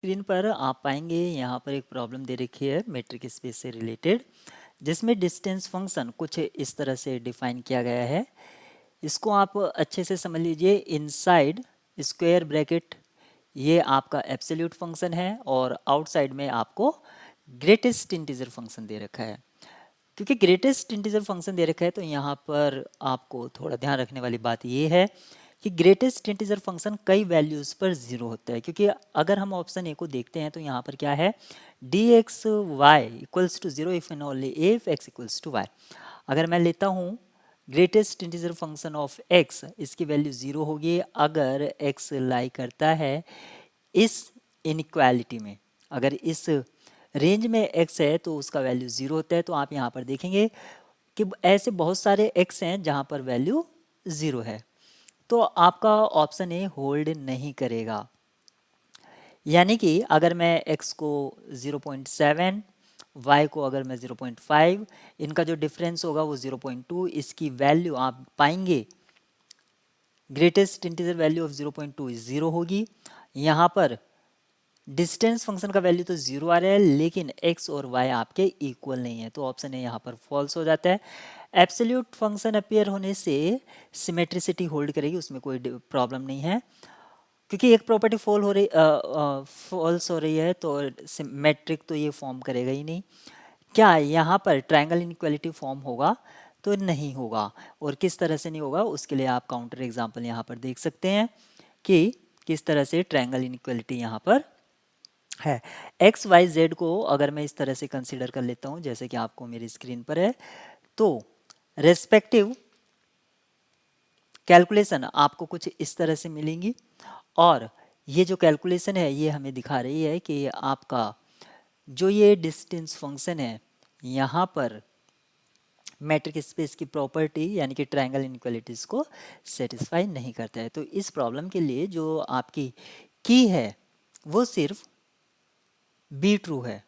Screen पर आप पाएंगे यहाँ पर एक प्रॉब्लम दे रखी है मेट्रिक स्पेस से रिलेटेड, जिसमें डिस्टेंस फंक्शन कुछ इस तरह से डिफाइन किया गया है। इसको आप अच्छे से समझ लीजिए। इनसाइड स्क्वायर ब्रैकेट ये आपका एब्सोल्यूट फंक्शन है और आउटसाइड में आपको ग्रेटेस्ट इंटीजर फंक्शन दे रखा है। क्योंकि ग्रेटेस्ट इंटीजर फंक्शन दे रखा है तो यहाँ पर आपको थोड़ा ध्यान रखने वाली बात ये है कि ग्रेटेस्ट इंटीजर फंक्शन कई वैल्यूज़ पर ज़ीरो होता है। क्योंकि अगर हम ऑप्शन ए को देखते हैं तो यहाँ पर क्या है, D X Y equals to zero if and only if X equals to Y. अगर मैं लेता हूँ greatest integer function of X, इसकी वैल्यू ज़ीरो होगी अगर एक्स लाई करता है इस इनइक्वालिटी में। अगर इस रेंज में एक्स है तो उसका वैल्यू ज़ीरो होता है। तो आप यहाँ पर देखेंगे कि ऐसे बहुत सारे एक्स हैं जहाँ पर वैल्यू ज़ीरो है, तो आपका ऑप्शन ए होल्ड नहीं करेगा। यानी कि अगर मैं x को 0.7, y को अगर मैं 0.5, इनका जो डिफरेंस होगा वो 0.2, इसकी वैल्यू आप पाएंगे greatest integer value of 0.2 zero होगी। यहाँ पर डिस्टेंस फंक्शन का वैल्यू तो ज़ीरो आ रहा है लेकिन x और y आपके इक्वल नहीं है, तो ऑप्शन ए यहाँ पर फॉल्स हो जाता है। एब्सोल्यूट फंक्शन अपीयर होने से सिमेट्रिसिटी होल्ड करेगी, उसमें कोई प्रॉब्लम नहीं है। क्योंकि एक प्रॉपर्टी फॉल्स हो रही है तो सिमेट्रिक तो ये फॉर्म करेगा ही नहीं। क्या यहाँ पर ट्रायंगल इनइक्वालिटी फॉर्म होगा? तो नहीं होगा। और किस तरह से नहीं होगा उसके लिए आप काउंटर एग्जांपल यहाँ पर देख सकते हैं कि किस तरह से ट्रायंगल इनइक्वालिटी यहाँ पर है। एक्स वाई जेड को अगर मैं इस तरह से कंसीडर कर लेता हूँ जैसे कि आपको मेरी स्क्रीन पर है, तो रेस्पेक्टिव कैलकुलेशन आपको कुछ इस तरह से मिलेंगी। और ये जो कैलकुलेशन है ये हमें दिखा रही है कि आपका जो ये डिस्टेंस फंक्शन है यहाँ पर मैट्रिक स्पेस की प्रॉपर्टी यानी कि ट्रायंगल इनइक्वालिटीज को सेटिस्फाई नहीं करता है। तो इस प्रॉब्लम के लिए जो आपकी की है वो सिर्फ बी ट्रू है।